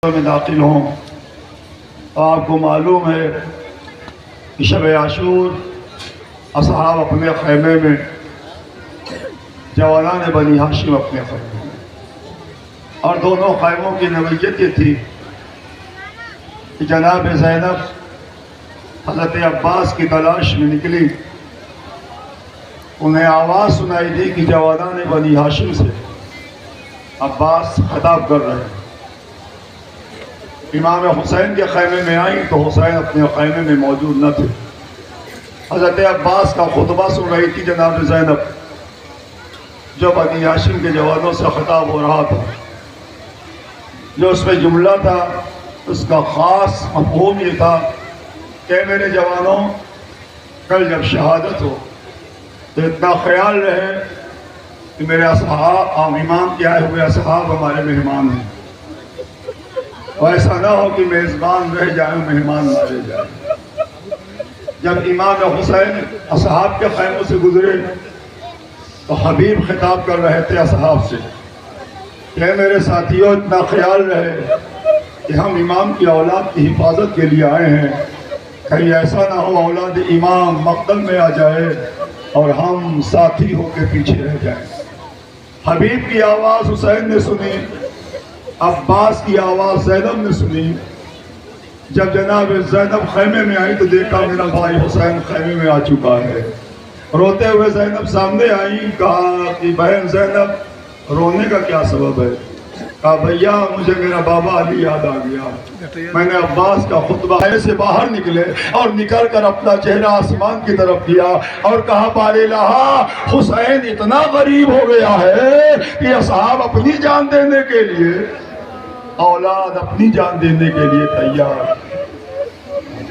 میں داخل ہوں. آپ کو معلوم ہے کہ شب عاشور اصحاب اپنے خیمے میں، جوانان بنی ہاشم اپنے خیمے میں، اور دونوں خیموں کی نوعیت یہ تھی کہ جناب زینب حضرت عباس کی تلاش میں نکلی. انہیں آواز سنائی دی کہ جوانان بنی ہاشم سے عباس خطاب کر رہے ہیں. امام حسین کے خیمے میں آئیں تو حسین اپنے خیمے میں موجود نہ تھے. حضرت عباس کا خطبہ سن رہی تھی جناب زینب، جو بنی ہاشم کے جوانوں سے خطاب ہو رہا تھا. جو اس میں جملہ تھا اس کا خاص مفہوم یہ تھا کہ میرے جوانوں، کل جب شہادت ہو تو اتنا خیال رہے کہ میرے اصحاب امام کے آئے ہوئے اصحاب ہمارے مہمان ہیں. ایسا نہ ہو کہ میزبان رہ جائیں مہمان مارے جائیں. جب امام حسین اصحاب کے خیموں سے گزرے تو حبیب خطاب کر رہے تھے اصحاب سے کہ میرے ساتھیوں، اتنا خیال رہے کہ ہم امام کی اولاد کی حفاظت کے لیے آئے ہیں. کہیں ایسا نہ ہو اولاد امام مقتل میں آ جائے اور ہم ساتھی ہو کے پیچھے رہ جائیں. حبیب کی آواز حسین نے سنی، عباس کی آواز زینب نے سنی. جب جناب زینب خیمے میں آئی تو دیکھا میرا بھائی حسین خیمے میں آ چکا ہے. روتے ہوئے زینب سامنے آئی. کہا کہ بہن زینب، رونے کا کیا سبب ہے؟ کہا بھیا مجھے میرا بابا علی یاد آ گیا. میں نے عباس کا خطبہ سے باہر نکلے اور نکل کر اپنا چہرہ آسمان کی طرف کیا اور کہا بار الہا، حسین اتنا غریب ہو گیا ہے کہ اصحاب اپنی جان دینے کے لیے، اولاد اپنی جان دینے کے لیے تیار.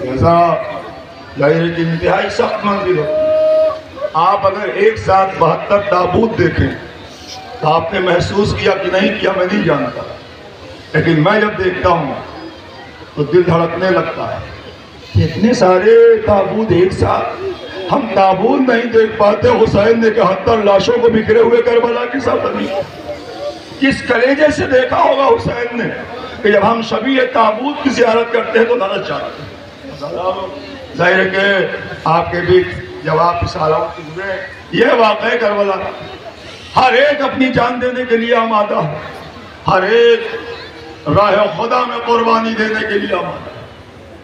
ایسا ظاہر کی انتہائی سخت منزل ہے. آپ اگر ایک ساتھ 72 تابوت دیکھیں تو آپ نے محسوس کیا کہ نہیں کیا، میں نہیں جانتا، لیکن میں جب دیکھتا ہوں تو دل دھڑکنے لگتا ہے. اتنے سارے تابوت ایک ساتھ، ہم تابوت نہیں دیکھ پاتے. حسین نے 71 لاشوں کو بکھرے ہوئے کربلا کے ساتھ کس کلیجے سے دیکھا ہوگا حسین نے کہ جب ہم شبیہ تابوت کی زیارت کرتے ہیں تو نظر چاہتے ہیں. ظاہر ہے کہ آپ کے بیچ جب آپ اس عالم سے گزرے، یہ واقعہ کربلا، ہر ایک اپنی جان دینے کے لیے آمادہ ہے، ہر ایک راہ خدا میں قربانی دینے کے لیے آمادہ ہے.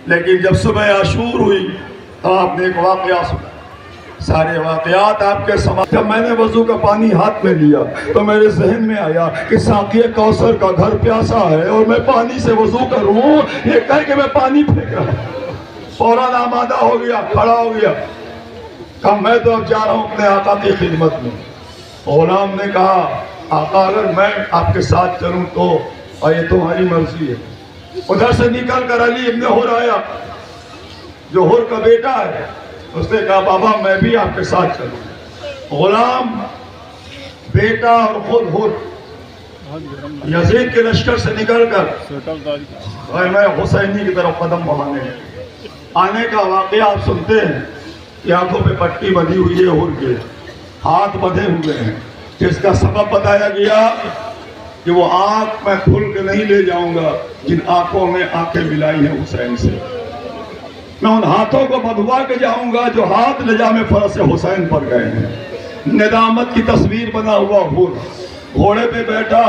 لیکن جب صبح عاشور ہوئی تو آپ نے ایک واقعہ سنا. سارے واقعات آپ کے سماعت. جب میں نے وضو کا پانی ہاتھ میں لیا تو میرے ذہن میں آیا کہ ساقی کوثر کا گھر پیاسا ہے اور میں پانی سے وضو کروں، یہ کہہ کے میں پانی پھینک رہا. فوراً آمادہ ہو گیا، کھڑا ہو گیا. کہا میں تو اب جا رہا ہوں اپنے آقا کی خدمت میں. غلام نے کہا آقا اگر میں آپ کے ساتھ چلوں تو، اور یہ تمہاری مرضی ہے. ادھر سے نکل کر علی ابن حر آیا جو حر کا بیٹا ہے. اس نے کہا بابا میں بھی آپ کے ساتھ چلوں. غلام، بیٹا اور خود حر یزید کے لشکر سے نکل کر میں حسینی کی طرف قدم بڑھانے آنے کا واقعہ آپ سنتے ہیں کہ آنکھوں پہ پٹی بندھی ہوئی ہے، حر کے ہاتھ بندھے ہوئے ہیں. جس کا سبب بتایا گیا کہ وہ آنکھ میں کھل کے نہیں لے جاؤں گا جن آنکھوں میں آنکھیں ملائی ہیں حسین سے. میں ان ہاتھوں کو بدھوا کے جاؤں گا جو ہاتھ لجام فرس حسین پر گئے ہیں. ندامت کی تصویر بنا ہوا حر گھوڑے پہ بیٹھا.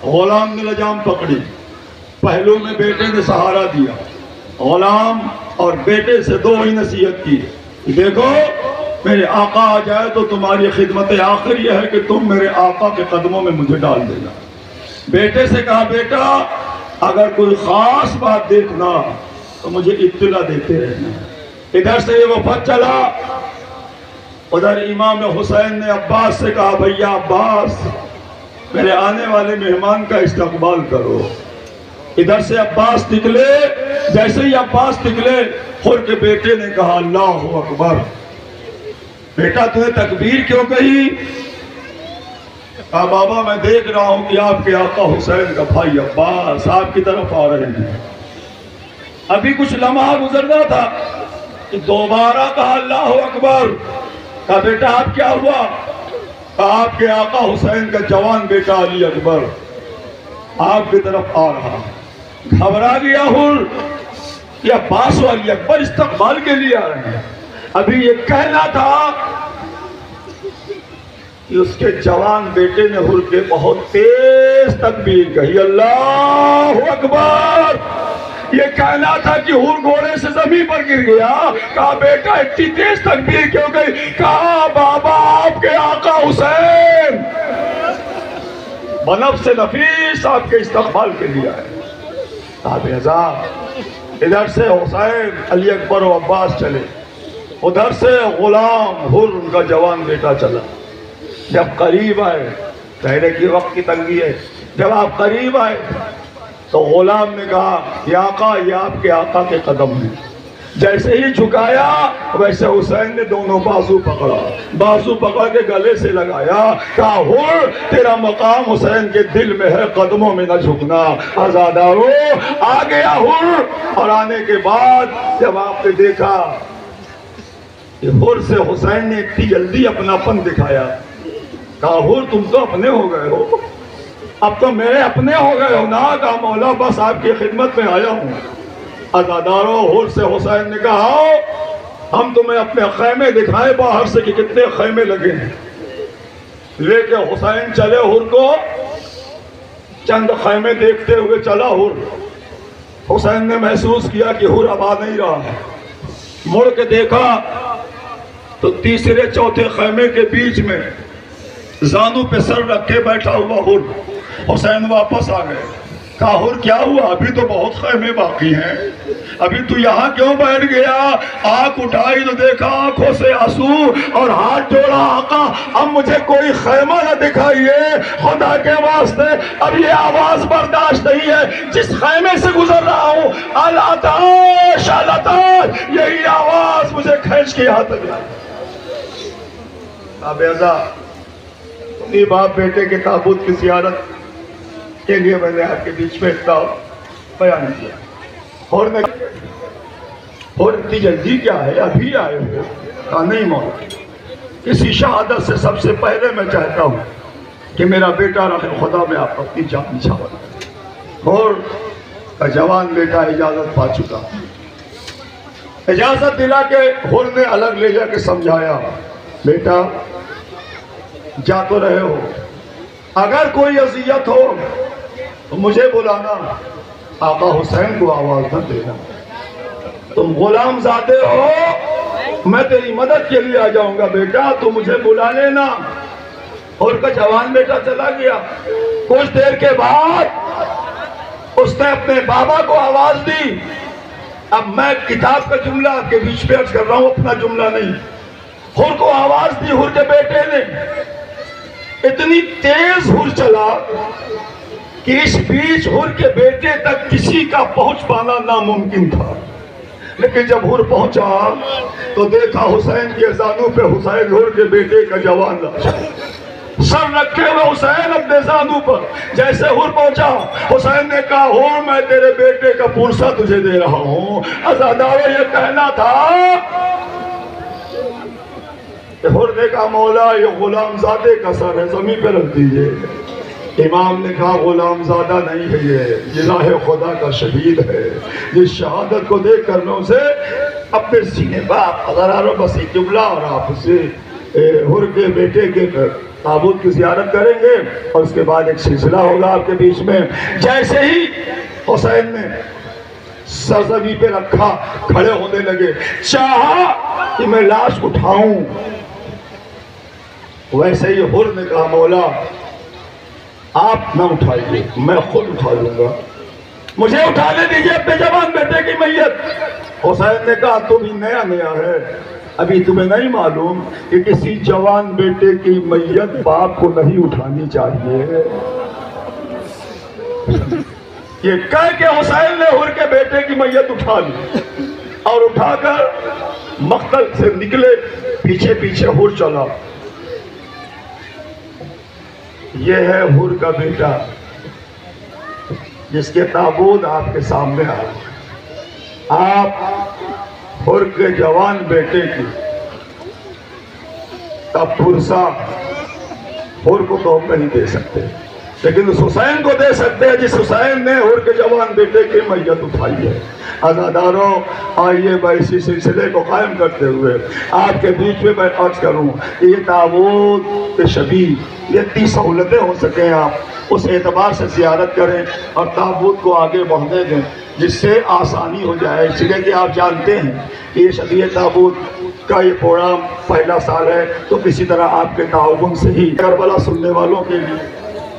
غلام نے لجام پکڑی، پہلو میں بیٹے نے سہارا دیا. غلام اور بیٹے سے دو ہی نصیحت کی، دیکھو میرے آقا آ جائے تو تمہاری خدمت آخر یہ ہے کہ تم میرے آقا کے قدموں میں مجھے ڈال دینا. بیٹے سے کہا بیٹا اگر کوئی خاص بات دیکھنا تو مجھے اطلاع دیتے رہنا. ادھر سے یہ وفد چلا. ادھر امام حسین نے عباس سے کہا بھیا عباس، میرے آنے والے مہمان کا استقبال کرو. ادھر سے عباس نکلے. جیسے ہی عباس نکلے حر کے بیٹے نے کہا اللہ اکبر. بیٹا تمہیں تکبیر کیوں کہی؟ کہا بابا میں دیکھ رہا ہوں کہ آپ کے آقا حسین کا بھائی عباس آپ کی طرف آ رہے ہیں. ابھی کچھ لمحہ گزرنا تھا کہ دوبارہ کہا اللہ اکبر. کہا بیٹا آپ کیا ہوا؟ کہا آپ کے آقا حسین کا جوان بیٹا علی اکبر آپ کی طرف آ رہا. گھبرا گیا ہر یا عباس والی اکبر استقبال کے لیے آ رہے ہیں. ابھی یہ کہنا تھا کہ اس کے جوان بیٹے نے ہر کے بہت تیز تکبیر کہی, اللہ اکبر. یہ کہنا تھا کہ ہر گھوڑے سے زمین پر گر گیا. کہا بیٹا اتنی تیز تکبیر کیوں گئی؟ کہا بابا آپ کے آقا حسین بنفس نفیس آپ کے استقبال کے لیے آئے. صاحب اعزاز ادھر سے حسین علی اکبر و عباس چلے, ادھر سے غلام ہر ان کا جوان بیٹا چلا. جب قریب آئے, ٹھہرے کی وقت کی تنگی ہے, جب آپ قریب آئے تو غلام نے کہا یا آقا یہ آپ کے آقا کے قدم ہیں. جیسے ہی جھکایا ویسے حسین نے دونوں بازو پکڑا, بازو پکڑ کے گلے سے لگایا. کہا ہر تیرا مقام حسین کے دل میں ہے, قدموں میں نہ جھکنا. آزادارو آ گیا ہر, اور آنے کے بعد جب آپ نے دیکھا کہ ہر سے حسین نے اتنی جلدی اپناپن دکھایا, کہا ہر تم تو اپنے ہو گئے ہو, اب تو میرے اپنے ہو گئے ہو نا. کہا مولا بس آپ کی خدمت میں آیا ہوں. عزادارو ہر سے حسین نے کہا ہم تمہیں اپنے خیمے دکھائے باہر سے کہ کتنے خیمے لگے ہیں. لے کے حسین چلے ہر کو, چند خیمے دیکھتے ہوئے چلا ہر. حسین نے محسوس کیا کہ ہر اب آ نہیں رہا. مڑ کے دیکھا تو تیسرے چوتھے خیمے کے بیچ میں زانوں پہ سر رکھ کے بیٹھا ہوا ہر. حسین واپس آ گئے. کہا ہر کیا ہوا؟ ابھی تو بہت خیمے باقی ہیں, ابھی تو یہاں کیوں بیٹھ گیا؟ آنکھ اٹھائی تو دیکھا آنکھوں سے آنسو, اور ہاتھ جوڑا آقا اب مجھے کوئی خیمہ نہ دکھائیے, خدا کے واسطے اب یہ آواز برداشت نہیں ہے جس خیمے سے گزر رہا ہوں. الاتاش الاتاش, یہی آواز مجھے کھینچ کے یہاں تک لائی. اب ایسا اپنی باپ بیٹے کے تابوت کی زیارت کے لیے میں نے آپ کے بیچ میں اتنا بیان کیا. اور اتنی جلدی کیا ہے, ابھی آئے ہو؟ کہا نہیں مولا, کسی شہادت سے سب سے پہلے میں چاہتا ہوں کہ میرا بیٹا رہے خدا میں آپ اپنی جان نچھاور. اور کا جوان بیٹا اجازت پا چکا. اجازت دلا کے ہر نے الگ لے جا کے سمجھایا, بیٹا جا تو رہے ہو, اگر کوئی اذیت ہو تو مجھے بلانا, آقا حسین کو آواز نہ دینا. تم غلام زادے ہو, میں تیری مدد کے لیے آ جاؤں گا بیٹا, تو مجھے بلا لینا. اور کا جوان بیٹا چلا گیا. کچھ دیر کے بعد اس نے اپنے بابا کو آواز دی. اب میں کتاب کا جملہ آپ کے بیچ میں عرض کر رہا ہوں, اپنا جملہ نہیں. ہر کو آواز دی ہر کے بیٹے نے. اتنی تیز ہر چلا کہ اس بیچ ہر کے بیٹے تک کسی کا پہنچ پانا ناممکن تھا. لیکن جب ہر پہنچا تو دیکھا حسین کے زانوں پہ حسین ہر کے بیٹے کا جوان لاش, سر رکھے ہوئے حسین اپنے زانوں پر. جیسے ہر پہنچا حسین نے کہا ہر میں تیرے بیٹے کا پرسہ تجھے دے رہا ہوں. عزادارو یہ کہنا تھا کہ ہر نے کہا مولا یہ غلام زادے کا سر ہے, زمین پہ رکھ دیجئے. امام نے کہا غلام زادہ نہیں ہے, یہ راہ خدا کا شہید ہے. یہ شہادت کو دیکھ کر میں اسے اپنے سینے باپ عزادارو بس ایک جملہ, اور آپ اسے ہر کے بیٹے کے تابوت کی زیارت کریں گے, اور اس کے بعد ایک سلسلہ ہوگا آپ کے بیچ میں. جیسے ہی حسین نے سر زمین پہ رکھا, کھڑے ہونے لگے, چاہا کہ میں لاش اٹھاؤں, ویسے ہی ہر نے کہا مولا آپ نہ اٹھائیے, میں خود اٹھا لوں گا, مجھے اٹھانے دیجیے اپنے جوان بیٹے کی میت. حسین نے کہا تم ہی نیا نیا ہے, ابھی تمہیں نہیں معلوم کہ کسی جوان بیٹے کی میت باپ کو نہیں اٹھانی چاہیے. یہ کہہ کے حسین نے ہر کے بیٹے کی میت اٹھا لی, اور اٹھا کر مقتل سے نکلے. پیچھے پیچھے ہر چلا. یہ ہے ہر کا بیٹا جس کے تابوت آپ کے سامنے آ رہا ہے. آپ ہر کے جوان بیٹے کی کا پرسہ ہر کو تو نہیں دے سکتے. لیکن اس حسین کو دے سکتے ہیں جس حسین نے حور کے جوان بیٹے کی میت اٹھائی ہے۔ عزاداروں، آئیے میں اسی سلسلے کو قائم کرتے ہوئے آپ کے بیچ میں عرض کروں، یہ تابوت کے شبیہ یہ 30 سہولتیں ہو سکیں آپ اس اعتبار سے زیارت کریں اور تابوت کو آگے بڑھنے دیں جس سے آسانی ہو جائے، اس لیے کہ آپ جانتے ہیں کہ یہ شبیہ تابوت کا یہ پروگرام پہلا سال ہے، تو کسی طرح آپ کے تعاون سے ہی کربلا سننے والوں کے لیے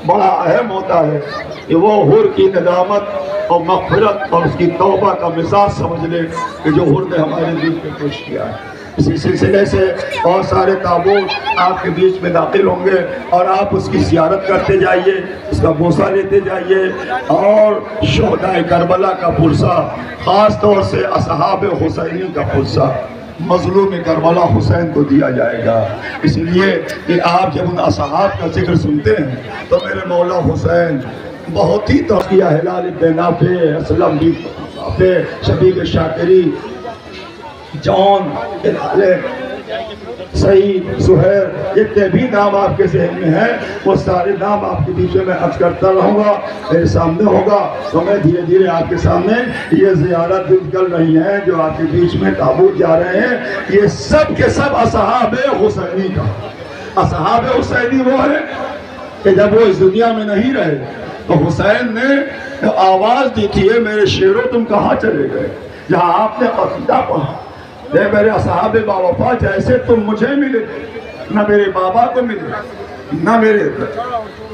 بڑا اہم ہوتا ہے کہ وہ حور کی ندامت اور مغفرت اور اس کی توبہ کا مزاج سمجھ لے کہ جو حور نے ہمارے دل پہ پیش کیا ہے۔ اسی سلسلے سے بہت سارے تابوت آپ کے بیچ میں داخل ہوں گے اور آپ اس کی زیارت کرتے جائیے، اس کا بوسہ لیتے جائیے اور شہداء کربلا کا پرسہ، خاص طور سے اصحاب حسینی کا پرسہ مظلوم کربلا حسین کو دیا جائے گا، اس لیے کہ آپ جب ان اصحاب کا ذکر سنتے ہیں تو میرے مولا حسین بہت ہی توقیہ، ہلال بن نافع، اسلم بن نافع، شبیب شاکری، جون، سعید، زہیر، جتنے بھی نام آپ کے ذہن میں ہیں وہ سارے نام آپ کے بیچ میں عرض کرتا رہوں گا، میرے سامنے ہوگا تو میں دھیرے دھیرے آپ کے سامنے یہ زیارت نکل رہی ہیں جو آپ کے بیچ میں تابوت جا رہے ہیں، یہ سب کے سب اصحاب حسینی کا۔ اصحاب حسینی وہ ہے کہ جب وہ اس دنیا میں نہیں رہے تو حسین نے آواز دی تھی، میرے شیرو تم کہاں چلے گئے؟ جہاں آپ نے قصیدہ پڑھا، اے میرے اصحاب باوفا، جیسے تم مجھے ملے، نہ میرے بابا کو ملے، نہ میرے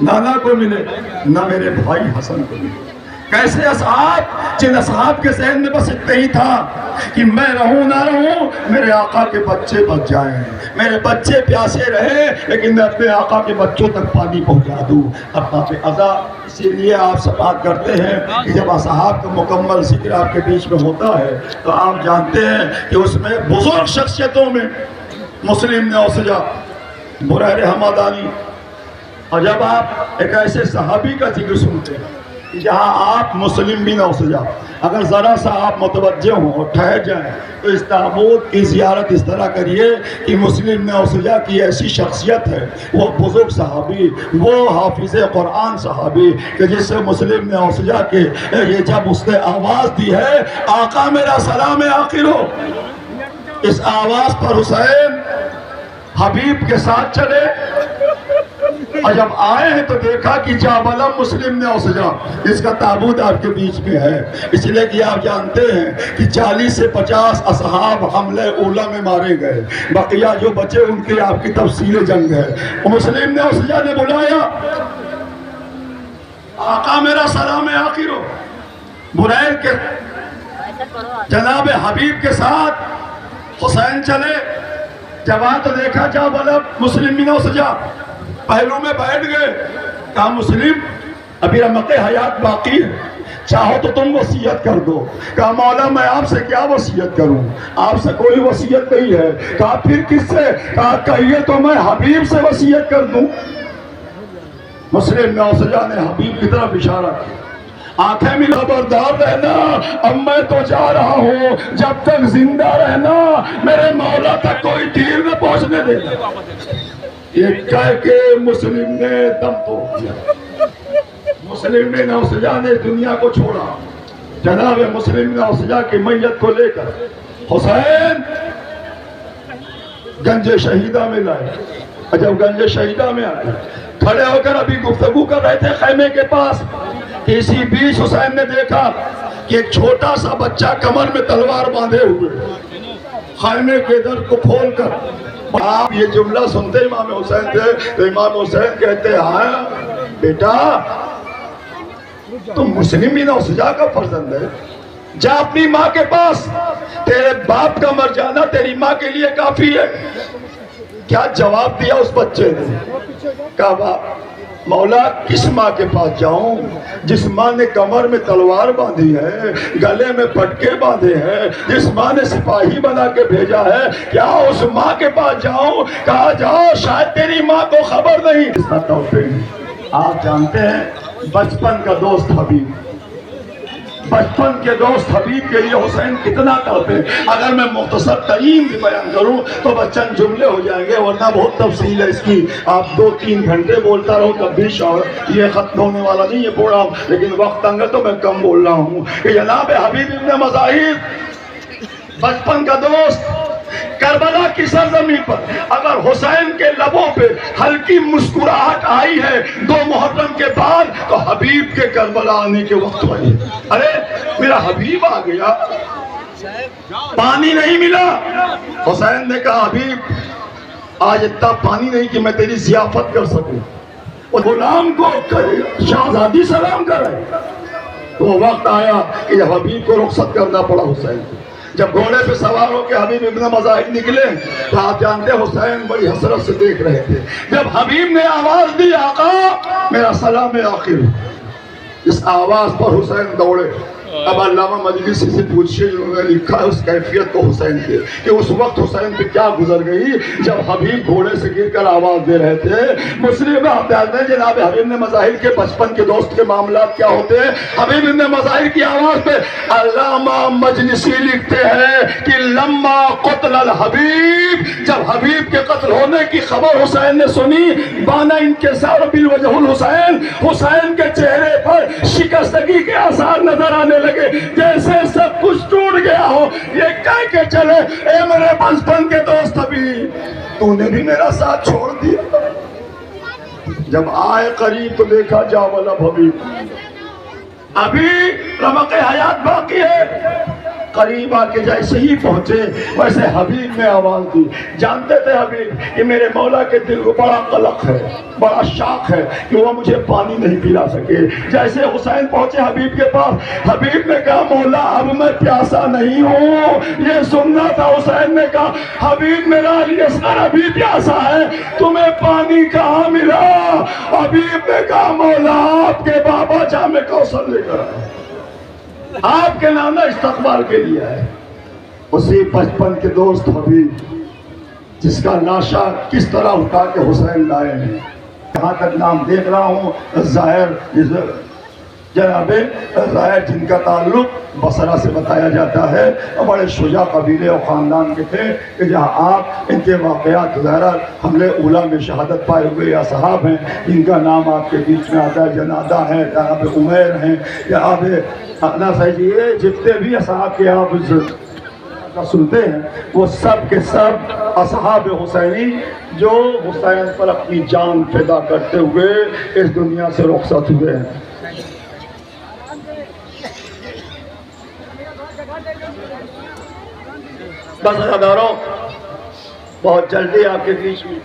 نانا کو ملے، نہ میرے بھائی حسن کو ملے۔ کیسے اصحاب جن اصحاب کے ذہن میں بس اتنا ہی تھا کہ میں رہوں نہ رہوں میرے آقا کے بچے بچ جائیں، میرے بچے پیاسے رہے لیکن میں اپنے آقا کے بچوں تک پانی پہنچا دوں، ارباب عزا۔ اسی لیے آپ سے بات کرتے ہیں کہ جب اصحاب کا مکمل ذکر آپ کے بیچ میں ہوتا ہے تو آپ جانتے ہیں کہ اس میں بزرگ شخصیتوں میں مسلم نوسجا، بریر حمدانی، اور جب آپ ایک ایسے صحابی کا ذکر سنتے ہیں جہاں آپ مسلم بن اوسجا، اگر ذرا سا آپ متوجہ ہوں اور ٹھہر جائیں تو اس تابوت کی زیارت اس طرح کریے کہ مسلم بن اوسجا کی ایسی شخصیت ہے، وہ بزرگ صحابی، وہ حافظ قرآن صحابی کہ جس سے مسلم بن اوسجا کے یہ جب اس نے آواز دی ہے آقا میرا سلام آخر ہو، اس آواز پر حسین حبیب کے ساتھ چلے اور جب آئے ہیں تو دیکھا کہ جابلہ مسلم نے اوسجا، اس کا تابوت آپ کے بیچ میں ہے، اس لیے کہ آپ جانتے ہیں کہ 40 سے 50 اصحاب حملہ اولا میں مارے گئے، بقیہ جو بچے ان کی آپ کی تفصیل جنگ ہے۔ مسلم نے اوسجا نے بلایا آقا میرا سلام آخر ہو، بریر کے جناب حبیب کے ساتھ حسین چلے، جب آ تو دیکھا جابلہ مسلم بن اوسجا، پہلو میں بیٹھ گئے، کہا مسلم ابھی رمق حیات باقی ہے، چاہو تو تم وصیت کر دو۔ کہا مولا میں آپ سے کیا وصیت کروں، آپ سے کوئی وصیت نہیں ہے۔ کہا پھر کس سے؟ کہا کہیے تو میں حبیب سے وصیت کر دوں۔ مسلم نوسجا نے حبیب کی طرف اشارہ کیا، آنکھیں میں خبردار رہنا، اب میں تو جا رہا ہوں، جب تک زندہ رہنا میرے مولا تک کوئی تیر نہ پہنچنے دینا۔ یہ کہہ کے مسلم نے دم توڑ دیا، مسلم نے نوسجا نے دنیا کو چھوڑا۔ جناب مسلم نوسجا کی میت کو لے کر حسین گنج شہیدہ میں لائے، اور جب گنج شہیدہ میں آئے کھڑے ہو کر ابھی گفتگو کر رہے تھے خیمے کے پاس، اسی بیچ حسین نے دیکھا کہ ایک چھوٹا سا بچہ کمر میں تلوار باندھے ہوئے خیمے کے در کو کھول کر، آپ یہ جملہ سنتے امام حسین تھے تو امام حسین کہتے ہاں بیٹا تم مسلم بن اوسجا کا فرزند ہے، جا اپنی ماں کے پاس، تیرے باپ کا مر جانا تیری ماں کے لیے کافی ہے۔ کیا جواب دیا اس بچے نے؟ کہا مولا کس ماں کے پاس جاؤں جس ماں نے کمر میں تلوار باندھی ہے، گلے میں پٹکے باندھے ہیں، جس ماں نے سپاہی بنا کے بھیجا ہے، کیا اس ماں کے پاس جاؤں؟ کہا جاؤ شاید تیری ماں کو خبر نہیں۔ آپ جانتے ہیں بچپن کا دوست حبیب، بچپن کے دوست حبیب کے لیے حسین کتنا تڑپے. اگر میں مختصر ترین بھی بیان کروں تو چند جملے ہو جائیں گے، ورنہ بہت تفصیل ہے اس کی. آپ 2-3 گھنٹے بولتا رہو تب بھی یہ ختم ہونے والا نہیں ہے پروگرام، لیکن وقت تنگ ہے تو میں کم بول رہا ہوں کہ جناب حبیب ابن مظاہر بچپن کا دوست کربلا کی سرزمین پر اگر حسین کے لبوں پہ ہلکی مسکراہٹ آئی ہے 2 محرم کے بعد تو حبیب کے کربلا آنے کے وقت آئی ہے. ارے میرا حبیب آ گیا، پانی نہیں ملا. حسین نے کہا حبیب آج اتنا پانی نہیں کہ میں تیری ضیافت کر سکوں. اور غلام کو شہزادی سلام کرے. وہ وقت آیا کہ جب حبیب کو رخصت کرنا پڑا حسین کو. جب گھوڑے پہ سوار ہو کے حبیب ابن مظاہر نکلے تو آپ جانتے حسین بڑی حسرت سے دیکھ رہے تھے. جب حبیب نے آواز دی آقا میرا سلام آخر، اس آواز پر حسین دوڑے. اب علامہ مجلسی سے پوچھئے جنہوں نے لکھا ہے اس کیفیت کو حسین کے کہ اس وقت حسین پہ کیا گزر گئی جب حبیب گھوڑے سے گر کر آواز دے رہے تھے. مسلم میں آپ جانتے ہیں جناب حبیب نے مظاہر کے بچپن کے دوست کے معاملات کیا ہوتے ہیں. حبیب نے مظاہر کی آواز پہ علامہ مجلسی لکھتے ہیں کہ لما قتل الحبیب، جب حبیب کے قتل ہونے کی خبر حسین نے سنی بانا انکسار بالوجہ الحسین، حسین کے چہرے پر شکستگی کے آثار نظر آنے لگے جیسے سب کچھ ٹوٹ گیا ہو. یہ کہہ کے چلے اے میرے بچپن کے دوست حبیب تو نے بھی میرا ساتھ چھوڑ دیا. جب آئے قریب تو دیکھا جاول اب حبیب ابھی رمق حیات باقی ہے. قریب آ کے جیسے ہی پہنچے ویسے حبیب نے آواز دی. جانتے تھے حبیب کہ میرے مولا کے دل کو بڑا قلق ہے، بڑا شاق ہے کہ وہ مجھے پانی نہیں پلا سکے. جیسے حسین پہنچے حبیب کے پاس حبیب نے کہا مولا اب میں پیاسا نہیں ہوں. یہ سننا تھا. حسین نے کہا حبیب میرا علی اصغر ابھی پیاسا ہے، تمہیں پانی کہاں ملا؟ حبیب نے کہا مولا آپ کے بابا جام کوثر لے کر آئے، آپ کے نام استقبال کے لیے ہے. اسی بچپن کے دوست حبیب جس کا لاشا کس طرح اٹھا کے حسین لائے ہیں. یہاں تک نام دیکھ رہا ہوں ظاہر، جناب ظاہر جن کا تعلق بصرہ سے بتایا جاتا ہے اور بڑے شجاع قبیلے اور خاندان کے تھے کہ جہاں آپ ان کے واقعات ظاہرہ حملے اولا میں شہادت پائے ہوئے اصحاب ہیں جن کا نام آپ کے بیچ میں آتا ہے. جنادہ ہیں، جناب عمیر ہیں، جناب اقنا صاحب، یہ جتنے بھی اصحاب کے آپ سنتے ہیں وہ سب کے سب اصحاب حسینی جو حسین پر اپنی جان فدا کرتے ہوئے اس دنیا سے رخصت ہوئے ہیں. بس اداروں بہت جلدی آپ کے بیچ میں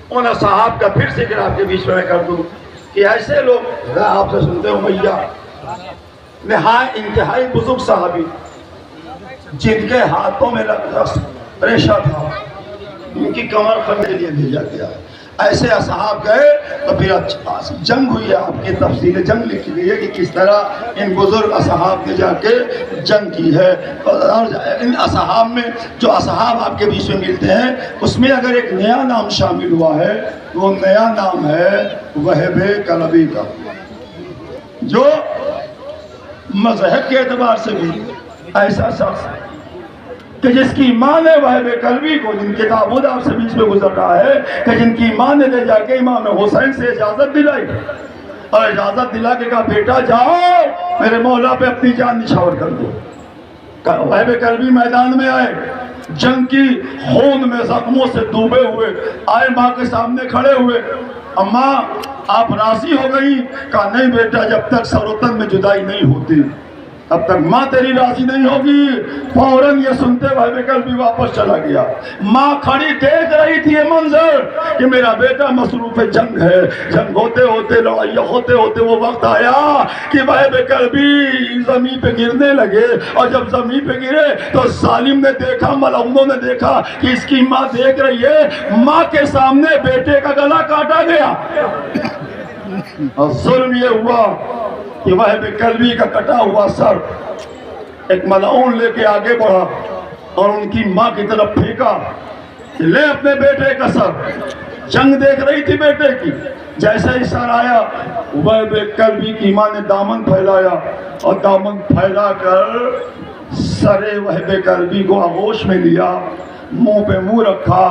ان اصحاب کا پھر ذکر آپ کے بیچ میں کر دوں کہ ایسے لوگ آپ سے سنتے ہو میاں نہایت انتہائی بزرگ صحابی جن کے ہاتھوں میں ریشہ تھا، ان کی کمر خرچ کے لیے بھیجا گیا. ایسے اصحاب گئے تو پھر جنگ ہوئی ہے. آپ کی تفصیل جنگ لکھی گئی ہے کہ کس طرح ان بزرگ اصحاب نے جا کے جنگ کی ہے. اور ان اصحاب میں جو اصحاب آپ کے بیچ میں ملتے ہیں اس میں اگر ایک نیا نام شامل ہوا ہے وہ نیا نام ہے وہب کلبی کا، جو مذہب کے اعتبار سے بھی ایسا شخص کہ جس کی ماں نے وہب کلبی کو، جن کے تعبد آپ سے بیچ میں گزر رہا ہے، کہ جن کی ماں نے لے جا کے امام حسین سے اجازت دلائی اور اجازت دلا کے کہا بیٹا جاؤ میرے مولا پہ اپنی جان نچھاور کر دو. وہب کلبی میدان میں آئے، جنگ کی خون میں زخموں سے ڈوبے ہوئے آئے، ماں کے سامنے کھڑے ہوئے. اماں آپ راضی ہو گئی؟ کہا نہیں بیٹا، جب تک سروتن میں جدائی نہیں ہوتی اب تک ماں تیری راضی نہیں ہوگی. فوراً یہ سنتے وہب کلبی واپس چلا گیا. ماں کھڑی دیکھ رہی تھی یہ منظر کہ میرا بیٹا مصروف جنگ ہے. جنگ ہوتے ہوتے لڑائی ہوتے ہوتے وہ وقت آیا کہ وہب کلبی زمین پہ گرنے لگے، اور جب زمین پہ گرے تو ظالم نے دیکھا، ملعونوں نے دیکھا کہ اس کی ماں دیکھ رہی ہے. ماں کے سامنے بیٹے کا گلا کاٹا گیا. اور ظلم یہ ہوا کہ وہب کلبی کا کٹا ہوا سر ایک ملعون لے کے آگے بڑھا اور ان کی ماں کی طرف پھینکا کہ لے اپنے بیٹے کا سر. جنگ دیکھ رہی تھی بیٹے کی، جیسے ہی سر آیا وہب کلبی کی ماں نے دامن پھیلایا اور دامن پھیلا کر سر وہب کلبی کو آغوش میں لیا، منہ پہ منہ رکھا،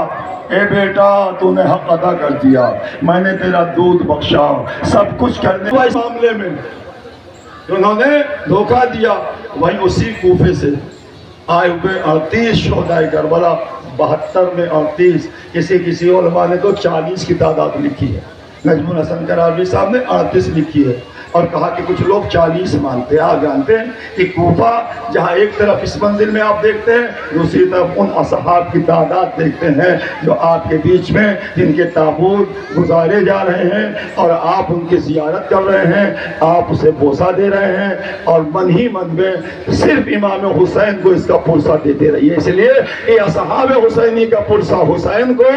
اے بیٹا تو نے حق ادا کر دیا، میں نے تیرا دودھ بخشا، سب کچھ کرنے اس معاملے میں انہوں نے دھوکہ دیا۔ وہیں اسی کوفے سے آئے ہوئے 38 شہدائے کربلا، 72 میں 38، کسی علماء نے تو 40 کی تعداد لکھی ہے، نجم الحسن کرابی صاحب نے 38 لکھی ہے، اور کہا کہ کچھ لوگ 40 مانتے ہیں۔ آپ جانتے ہیں کہ کوفہ جہاں ایک طرف اس منزل میں آپ دیکھتے ہیں، دوسری طرف ان اصحاب کی تعداد دیکھتے ہیں جو آپ کے بیچ میں جن کے تابوت گزارے جا رہے ہیں، اور آپ ان کی زیارت کر رہے ہیں، آپ اسے بوسہ دے رہے ہیں، اور من ہی من میں صرف امام حسین کو اس کا پرسہ دیتے رہیے۔ اس لیے یہ اصحاب حسینی کا پرسہ حسین کو،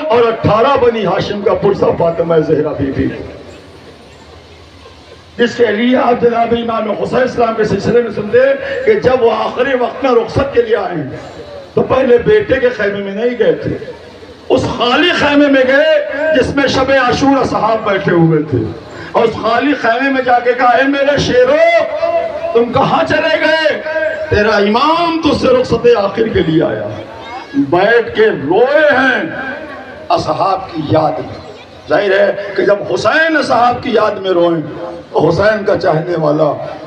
اور 18 بنی ہاشم کا پرسہ فاطمہ زہرا بی بی کو، جس کے لیے آپ جناب امام حسین اسلام کے سلسلے میں سنتے ہیں کہ جب وہ آخری وقت میں رخصت کے لیے آئے تو پہلے بیٹے کے خیمے میں نہیں گئے تھے، اس خالی خیمے میں گئے جس میں شب عاشور اصحاب بیٹھے ہوئے تھے، اور اس خالی خیمے میں جا کے کہا اے میرے شیرو تم کہاں چلے گئے؟ تیرا امام تجھ سے رخصت آخر کے لیے آیا۔ بیٹھ کے روئے ہیں اصحاب کی یاد میں۔ ظاہر ہے کہ جب حسین صاحب کی یاد میں روئیں تو حسین کا چاہنے والا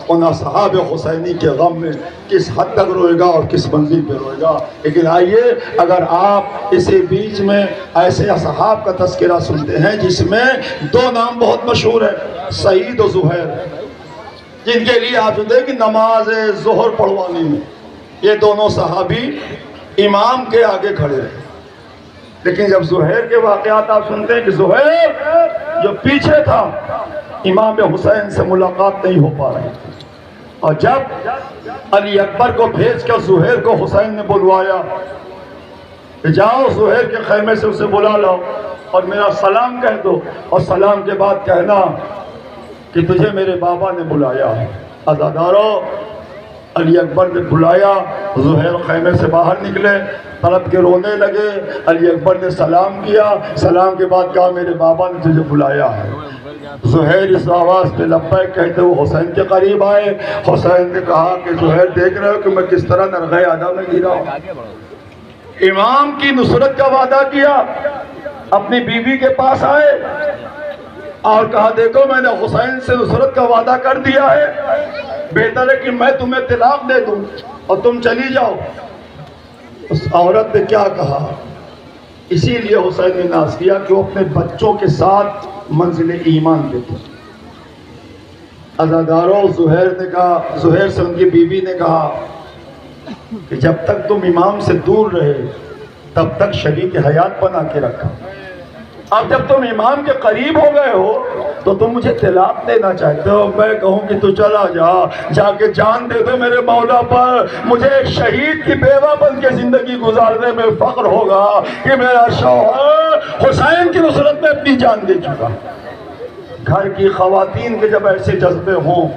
ان اصحاب حسینی کے غم میں کس حد تک روئے گا اور کس منزل پہ روئے گا۔ لیکن آئیے اگر آپ اسی بیچ میں ایسے اصحاب کا تذکرہ سنتے ہیں جس میں 2 نام بہت مشہور ہیں، سعید و زہیر، جن کے لیے آپ سنتے ہیں کہ نماز ظہر پڑھوانے میں یہ دونوں صحابی امام کے آگے کھڑے رہے، لیکن جب زہیر کے واقعات آپ سنتے ہیں کہ زہیر جو پیچھے تھا امام حسین سے ملاقات نہیں ہو پا رہی، اور جب علی اکبر کو بھیج کر زہیر کو حسین نے بلوایا کہ جاؤ زہیر کے خیمے سے اسے بلا لاؤ اور میرا سلام کہہ دو، اور سلام کے بعد کہنا کہ تجھے میرے بابا نے بلایا ہے۔ عزادارو علی اکبر نے بلایا، زہیر خیمے سے باہر نکلے، تڑپ کے رونے لگے، علی اکبر نے سلام کیا، سلام کے بعد کہا میرے بابا نے تجھے بلایا ہے۔ زہیر اس آواز پہ لبیک کہتے ہوئے حسین کے قریب آئے۔ حسین نے کہا کہ زہیر دیکھ رہے ہو کہ میں کس طرح نرغہ ادا میں گرا ہوں، امام کی نصرت کا وعدہ کیا، اپنی بیوی کے پاس آئے اور کہا دیکھو میں نے حسین سے نصرت کا وعدہ کر دیا ہے، بہتر ہے کہ میں تمہیں طلاق دے دوں اور تم چلی جاؤ۔ اس عورت نے کیا کہا؟ اسی لیے حسین نے ناز کیا کہ وہ اپنے بچوں کے ساتھ منزل ایمان پہ تھے۔ عزاداروں زہیر نے کہا، زہیر سے ان کی بیوی نے کہا کہ جب تک تم امام سے دور رہے تب تک شریک حیات بنا کے رکھا، اب جب تم امام کے قریب ہو گئے ہو تو تم مجھے طلاق دینا چاہتے ہو، میں کہوں کہ تو چلا جا، جا کے جان دے دو میرے مولا پر، مجھے ایک شہید کی بیوہ بن کے زندگی گزارنے میں فخر ہوگا کہ میرا شوہر حسین کی نصرت میں اپنی جان دے چکا۔ گھر کی خواتین کے جب ایسے جذبے ہوں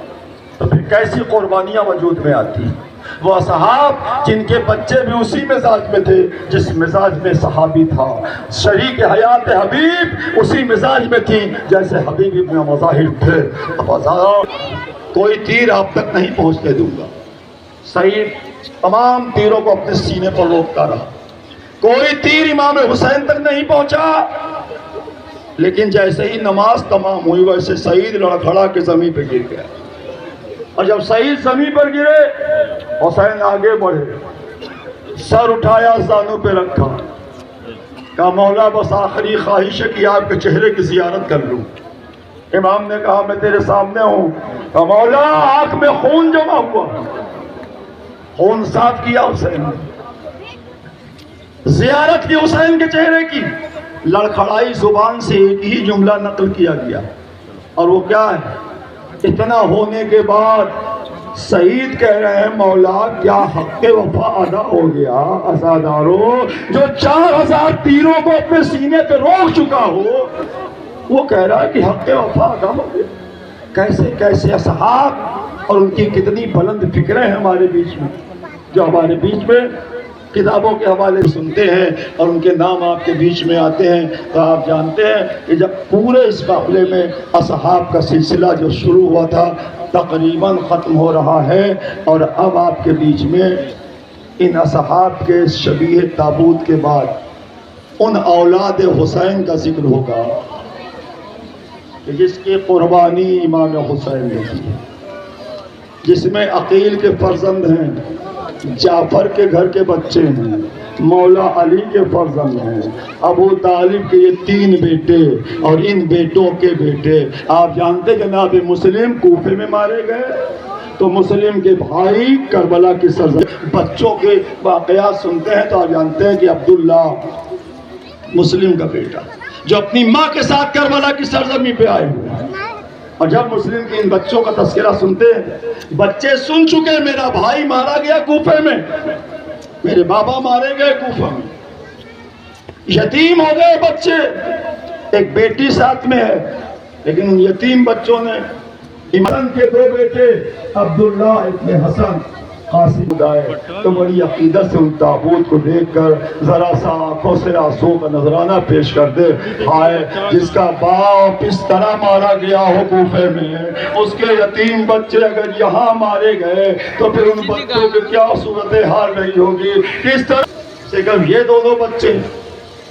تو پھر کیسی قربانیاں وجود میں آتی ہیں۔ وہ اصحاب جن کے بچے بھی اسی مزاج میں تھے جس مزاج میں صحابی تھا، شریک حیات حبیب اسی مزاج میں تھی جیسے حبیب ابن مظاہر تھے۔ کوئی تیر آپ تک نہیں پہنچنے دوں گا، سعید تمام تیروں کو اپنے سینے پر روکتا رہا، کوئی تیر امام حسین تک نہیں پہنچا، لیکن جیسے ہی نماز تمام ہوئی ویسے سعید لڑکھڑا کے زمین پہ گر گیا، اور جب سعید زمین پر گرے حسین آگے بڑھے، سر اٹھایا زانوں پہ رکھا، کہا مولا بس آخری خواہش ہے کہ آپ کے چہرے کی زیارت کر لوں۔ امام نے کہا میں تیرے سامنے ہوں، کہا مولا آنکھ میں خون جمع ہوا، خون صاف کیا حسین نے، زیارت کی حسین کے چہرے کی، لڑکھڑائی زبان سے ایک ہی جملہ نقل کیا گیا، اور وہ کیا ہے؟ اتنا ہونے کے بعد سعید کہہ رہے ہیں مولا کیا حق وفا ادا ہو گیا؟ عزاداروں جو 4000 تیروں کو اپنے سینے پہ روک چکا ہو وہ کہہ رہا ہے کہ حق وفا ادا ہو گیا۔ کیسے کیسے اصحاب اور ان کی کتنی بلند فکریں ہیں ہمارے بیچ میں، جو ہمارے بیچ میں کتابوں کے حوالے سنتے ہیں اور ان کے نام آپ کے بیچ میں آتے ہیں تو آپ جانتے ہیں کہ جب پورے اس قافلے میں اصحاب کا سلسلہ جو شروع ہوا تھا تقریباً ختم ہو رہا ہے، اور اب آپ کے بیچ میں ان اصحاب کے شبیہ تابوت کے بعد ان اولاد حسین کا ذکر ہوگا کہ جس کی قربانی امام حسین نے کی، جس میں عقیل کے فرزند ہیں، جعفر کے گھر کے بچے ہیں، مولا علی کے فرزند ہیں، ابو طالب کے یہ 3 بیٹے اور ان بیٹوں کے بیٹے۔ آپ جانتے جناب مسلم کوفے میں مارے گئے تو مسلم کے بھائی کربلا کی سرزمین، بچوں کے واقعات سنتے ہیں تو آپ جانتے ہیں کہ عبداللہ مسلم کا بیٹا جو اپنی ماں کے ساتھ کربلا کی سرزمین پہ آئے ہوئے ہیں، اور جب مسلم کی ان بچوں کا تذکرہ سنتے ہیں، بچے سن چکے میرا بھائی مارا گیا کوفے میں، میرے بابا مارے گئے کوفہ میں، یتیم ہو گئے بچے، ایک بیٹی ساتھ میں ہے، لیکن ان یتیم بچوں نے حسن کے 2 بیٹے عبداللہ ابن حسن قاسم دائے تو بڑی عقیدت سے ان تابوت کو دیکھ کر ذرا سا آنکھوں سے آنسو کا نذرانہ پیش کر دے، ہائے جس کا باپ اس طرح مارا گیا ہو کوفے میں، اس کے یتیم بچے اگر یہاں مارے گئے تو پھر ان بچوں کی کیا صورتحال رہی ہوگی، کس طرح سے کہ یہ دونوں بچے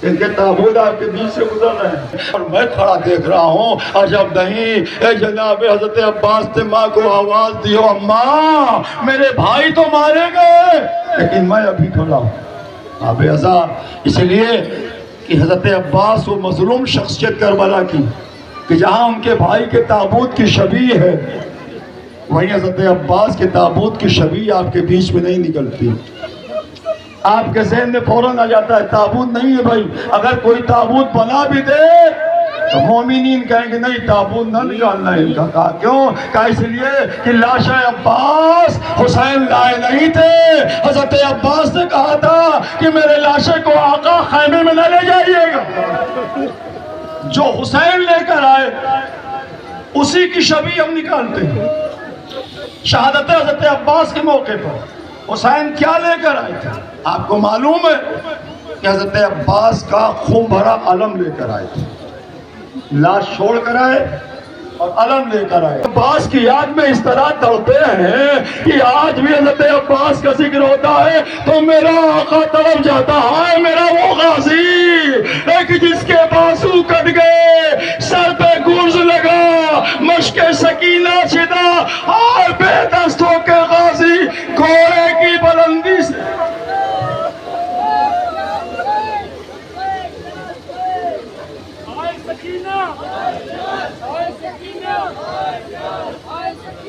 ان کے تابوت آپ کے بیچ سے گزر رہے ہیں اور میں کھڑا دیکھ رہا ہوں، اور جب نہیں اے جناب حضرت عباس نے ماں کو آواز دی ہو، اماں میرے بھائی تو مارے گئے لیکن میں ابھی کھڑا ہوں۔ آب ازا اس لیے کہ حضرت عباس وہ مظلوم شخصیت کربلا کی کہ جہاں ان کے بھائی کے تابوت کی شبیہ ہے، وہیں حضرت عباس کے تابوت کی شبیہ آپ کے بیچ میں نہیں نکلتی۔ آپ کے ذہن میں فوراً آ جاتا ہے تابوت نہیں ہے بھائی، اگر کوئی تابوت بنا بھی دے تو مومنین کہیں گے نہیں تابوت نہ نکالنا ہے ان کا۔ کہا کیوں؟ کہا اس لیے کہ لاش عباس حسین لائے نہیں تھے، حضرت عباس نے کہا تھا کہ میرے لاشے کو آقا خیمے میں نہ لے جائیے گا، جو حسین لے کر آئے اسی کی شبیہ ہم نکالتے ہیں۔ شہادت حضرت عباس کے موقع پر حسین کیا لے کر آئے تھے؟ آپ کو معلوم ہے کہ حضرت عباس کا خون بھرا علم لے کر آئے تھے، لاش چھوڑ کر آئے اور علم لے کر آئے۔ عباس کی یاد میں اس طرح تڑپے ہیں کہ آج بھی حضرت عباس کا ذکر ہوتا ہے تو میرا آقا تڑپ جاتا ہے، میرا وہ غازی ایک جس کے بازو کٹ گئے، سر پہ گرز لگا، مشک سکینہ چھدا اور بے دست ہو کے غازی گھوڑے کی بلندی سے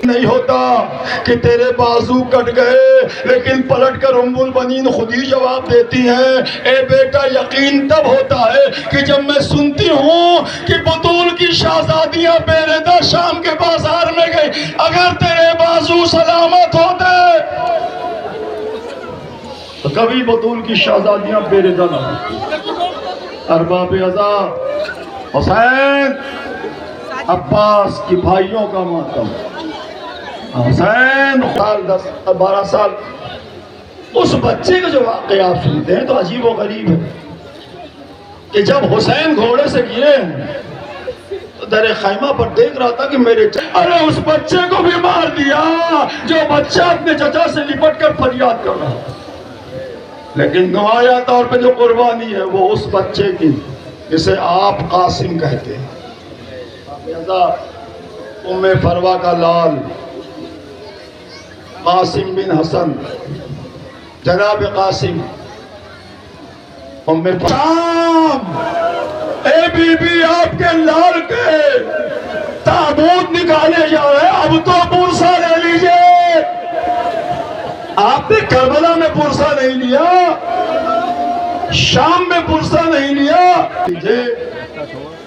نہیں ہوتا کہ تیرے بازو کٹ گئے، لیکن پلٹ کر ام البنین خود ہی جواب دیتی ہیں، اے بیٹا یقین تب ہوتا ہے کہ جب میں سنتی ہوں کہ بطول کی شہزادیاں بے ردا شام کے بازار میں گئی، اگر تیرے بازو سلامت ہوتے تو کبھی بطول کی شہزادیاں بے ردا نہ ہوتی۔ ارباب ازا حسین عباس کی بھائیوں کا ماتم، حسین 12 سال، اس بچے کا جو واقعہ آپ سنتے ہیں تو عجیب و غریب ہے کہ جب حسین گھوڑے سے گرے تو در خیمہ پر دیکھ رہا تھا کہ میرے ارے اس بچے کو بھی مار دیا، جو بچہ اپنے چچا سے لپٹ کر فریاد کر رہا، لیکن نمایاں طور پہ جو قربانی ہے وہ اس بچے کی جسے آپ قاسم کہتے ہیں، ام فروا کا لال قاسم بن حسن، جناب قاسم ام شام، اے بی بی آپ کے لال کے تابوت نکالے جا رہے، اب تو پرسہ لے لیجئے۔ آپ نے کربلا میں پرسہ نہیں لیا، شام میں پرسہ نہیں لیا۔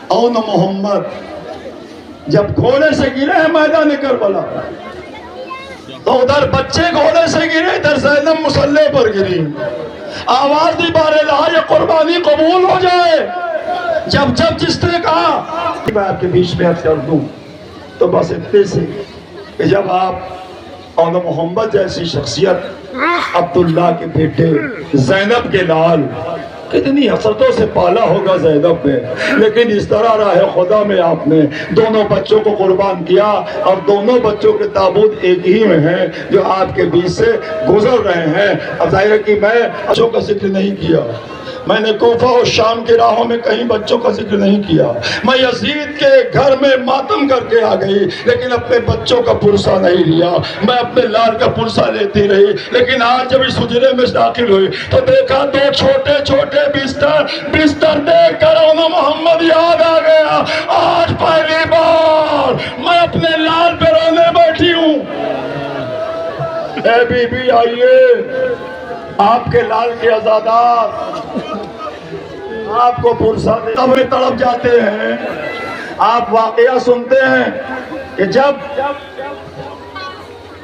اون محمد جب گھوڑے سے گرے ہیں میدان کربلا تو ادھر بچے گھوڑے سے گرے، ادھر زینب مسلح پر گری، آواز دی بارے لہا یہ قربانی قبول ہو جائے۔ جب جس نے کہا میں آپ کے بیچ میں عرض کر دوں تو بس اتنے سے کہ جب آپ اور محمد جیسی شخصیت، عبداللہ کے بیٹے، زینب کے لال، کتنی حسرتوں سے پالا ہوگا زینب نے، لیکن اس طرح راہ خدا میں آپ نے دونوں بچوں کو قربان کیا، اور دونوں بچوں کے تابوت ایک ہی میں ہیں جو آپ کے بیچ سے گزر رہے ہیں۔ اب ظاہر ہے کہ میں بچوں کا ذکر نہیں کیا، میں نے کوفہ اور شام کے راہوں میں کہیں بچوں کا ذکر نہیں کیا، میں یزید کے گھر میں ماتم کر کے آ گئی لیکن اپنے بچوں کا پرسہ نہیں لیا، میں اپنے لال کا پرسہ لیتی رہی، لیکن آج جب اس حجرے میں داخل ہوئی تو دیکھا دو چھوٹے چھوٹے بستر دیکھ کر انہوں محمد یاد آ گیا۔ آج پہلی بار میں اپنے لال پہ رونے بیٹھی ہوں۔ اے بی بی آئیے، آپ کے لال کے عزادار آپ کو پرسہ دے قبر تڑپ جاتے ہیں۔ آپ واقعہ سنتے ہیں کہ جب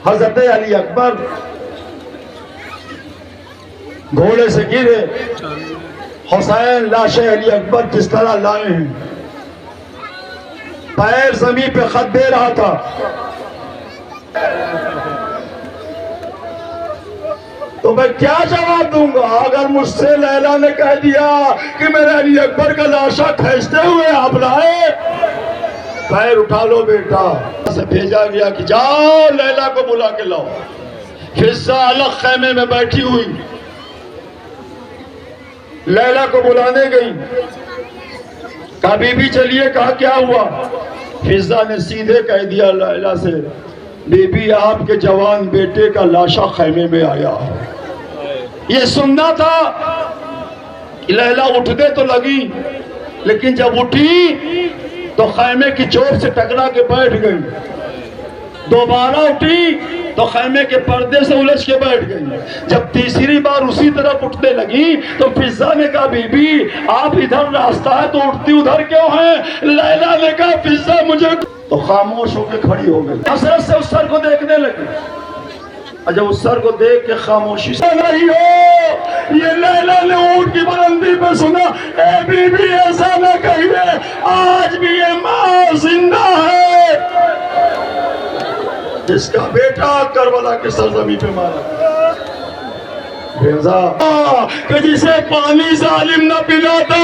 حضرت علی اکبر گھوڑے سے گرے، حسین لاش علی اکبر جس طرح لائے ہیں، پیر زمین پہ خط دے رہا تھا، تو میں کیا جواب دوں گا اگر مجھ سے لیلا نے کہہ دیا کہ میرے علی اکبر کا لاشا کھینچتے ہوئے آپ لائے؟ پیر اٹھا لو بیٹا، سے بھیجا گیا کہ جاؤ لیلا کو بلا کے لاؤ۔ فضہ الگ خیمے میں بیٹھی ہوئی لیلا کو بلانے گئی، کہا بی بی چلیے، کہا کیا ہوا؟ فضہ نے سیدھے کہہ دیا لیلا سے، بی بی آپ کے جوان بیٹے کا لاشا خیمے میں آیا۔ یہ سننا تھا، لیلا اٹھنے تو لگی لیکن جب اٹھی تو خیمے کی چور سے ٹکرا کے بیٹھ گئی، دوبارہ اٹھی تو خیمے کے پردے سے الجھ کے بیٹھ گئی، جب تیسری بار اسی طرف اٹھنے لگی تو فضہ نے کہا بی بی آپ ادھر راستہ ہے تو اٹھتی ادھر کیوں ہیں؟ لیلا نے کہا فضہ مجھے، تو خاموش ہو کے کھڑی ہو گئی، حسرت سے اس سر کو دیکھنے لگی، اور جب اس سر کو دیکھ کے خاموشی سے نہیں ہو، یہ لیلا نے اونٹ کی بلندی پہ سنا، اے بی بی ایسا نہ کہیے، آج بھی یہ ماں زندہ ہے جس کا بیٹا کربلا کے سرزمین پہ مارا، کہ جسے پانی ظالم نہ پلاتا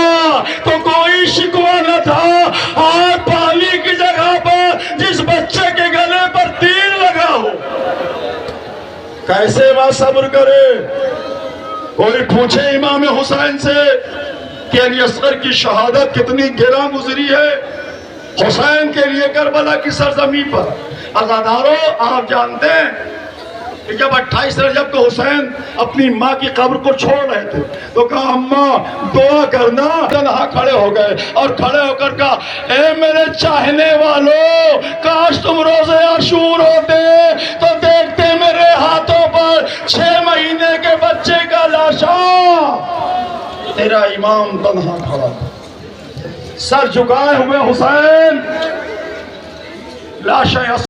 تو کوئی شکوہ نہ تھا، آج پانی کی جگہ پر جس بچے کے گلے پر تیر لگا ہو، کیسے وہ صبر کرے؟ کوئی پوچھے امام حسین سے کہ علی اصغر کی شہادت کتنی گراں گزری ہے حسین کے لیے کربلا کی سرزمین پر۔ عزادارو آپ جانتے ہیں کہ جب 28 رجب کو حسین اپنی ماں کی قبر کو چھوڑ رہے تھے تو کہا اماں دعا کرنا، تنہا کھڑے ہو گئے اور کھڑے ہو کر کہا اے میرے چاہنے والو، کاش تم روزے عاشور ہوتے تو دیکھتے میرے ہاتھوں پر 6 مہینے کے بچے کا لاشا۔ تیرا امام تنہا کھڑا، سر جھکائے ہوئے حسین لاشا